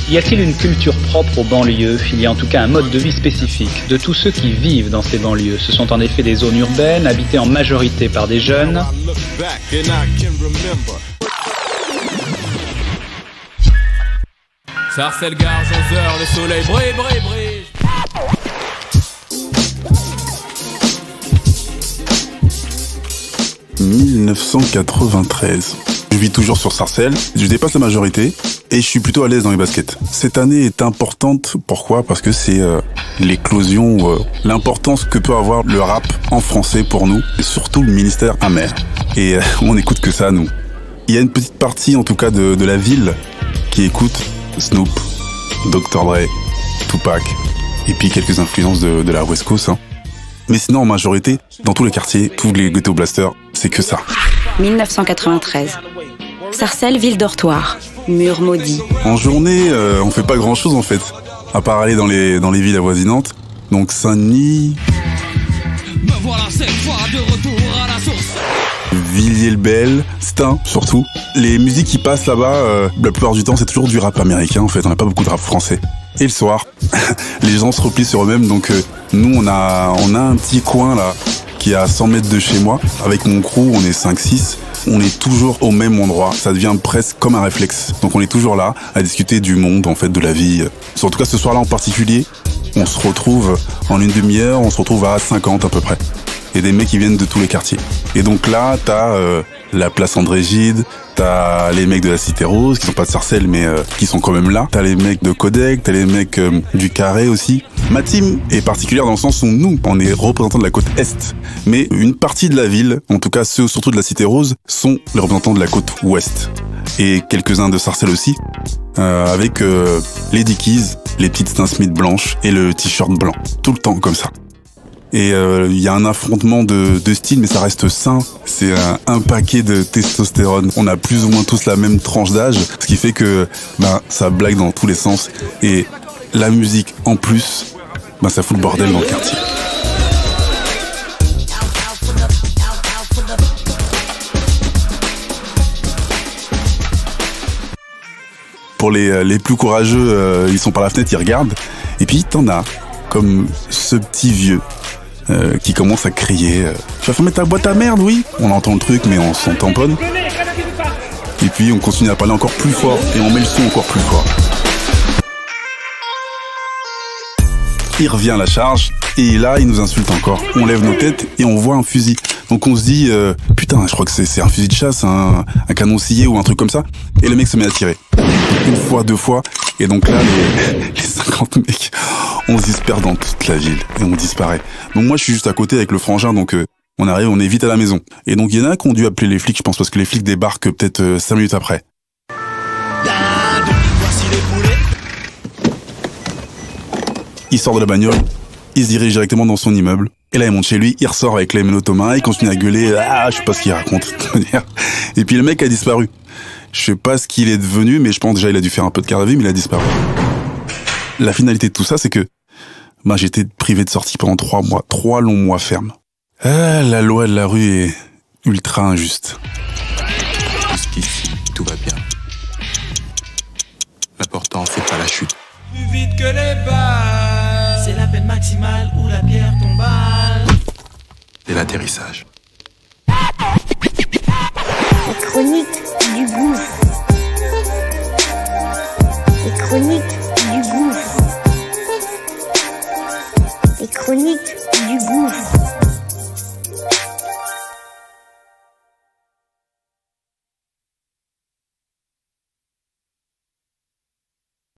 Y a-t-il une culture propre aux banlieues? Il y a en tout cas un mode de vie spécifique de tous ceux qui vivent dans ces banlieues. Ce sont en effet des zones urbaines, habitées en majorité par des jeunes. Sarcelles, gare, 11 heures, le soleil brille, brille, brille. « 1993. Je vis toujours sur Sarcelles, je dépasse la majorité et je suis plutôt à l'aise dans les baskets. Cette année est importante, pourquoi? Parce que c'est l'éclosion, l'importance que peut avoir le rap en français pour nous, et surtout le ministère amer. Et on n'écoute que ça, nous. Il y a une petite partie, en tout cas, de la ville qui écoute Snoop, Dr. Dre, Tupac, et puis quelques influences de la West Coast. Hein. Mais sinon, en majorité, dans tous les quartiers, tous les ghetto blasters, c'est que ça. 1993. Sarcelles, ville dortoir. Mur maudit. En journée, on fait pas grand-chose en fait, à part aller dans les villes avoisinantes. Donc Saint-Denis, Me voilà cette fois de retour à la source. Villiers-le-Bel, Stein surtout. Les musiques qui passent là-bas, la plupart du temps, c'est toujours du rap américain en fait. On n'a pas beaucoup de rap français. Et le soir, les gens se replient sur eux-mêmes. Donc nous, on a un petit coin là qui est à 100 mètres de chez moi. Avec mon crew, on est 5-6. On est toujours au même endroit. Ça devient presque comme un réflexe. Donc on est toujours là à discuter du monde, en fait, de la vie. En tout cas, ce soir-là en particulier, on se retrouve en une demi-heure, on se retrouve à 50 à peu près. Et des mecs qui viennent de tous les quartiers. Et donc là, t'as la place André-Gide, t'as les mecs de la Cité Rose, qui sont pas de Sarcelles, mais qui sont quand même là. T'as les mecs de Codec, t'as les mecs du Carré aussi. Ma team est particulière dans le sens où nous, on est représentants de la côte Est. Mais une partie de la ville, en tout cas ceux surtout de la Cité Rose, sont les représentants de la côte Ouest. Et quelques-uns de Sarcelles aussi, avec les Dickies, les petites Stan Smith blanches et le t-shirt blanc. Tout le temps comme ça. Et il y a un affrontement de style, mais ça reste sain. C'est un paquet de testostérone. On a plus ou moins tous la même tranche d'âge, ce qui fait que ça blague dans tous les sens. Et la musique, en plus, ça fout le bordel dans le quartier. Pour les plus courageux, ils sont par la fenêtre, ils regardent. Et puis t'en as, comme ce petit vieux, qui commence à crier tu vas fermer ta boîte à merde, oui. On entend le truc mais on s'en tamponne. Et puis on continue à parler encore plus fort et on met le son encore plus fort. Il revient à la charge et là il nous insulte encore. On lève nos têtes et on voit un fusil. Donc on se dit putain, je crois que c'est un fusil de chasse, un canon scié ou un truc comme ça. Et le mec se met à tirer. Une fois, deux fois. Et donc là, les 50 mecs, on se disperse dans toute la ville et on disparaît. Donc moi, je suis juste à côté avec le frangin, donc on arrive, on est vite à la maison. Et donc il y en a qui ont dû appeler les flics, je pense, parce que les flics débarquent peut-être 5 minutes après. Il sort de la bagnole, il se dirige directement dans son immeuble. Et là, il monte chez lui, il ressort avec les menottes aux mains, il continue à gueuler, je sais pas ce qu'il raconte. Et puis le mec a disparu. Je sais pas ce qu'il est devenu, mais je pense déjà il a dû faire un peu de garde à vue, mais il a disparu. La finalité de tout ça, c'est que j'étais privé de sortie pendant 3 mois, 3 longs mois fermes. La loi de la rue est ultra injuste. Jusqu'ici, tout va bien. L'important, c'est pas la chute. Plus vite que les balles. C'est la peine maximale ou la pierre tombale. Et l'atterrissage. Les chroniques du gouffre. Les chroniques du gouffre. Les chroniques du gouffre.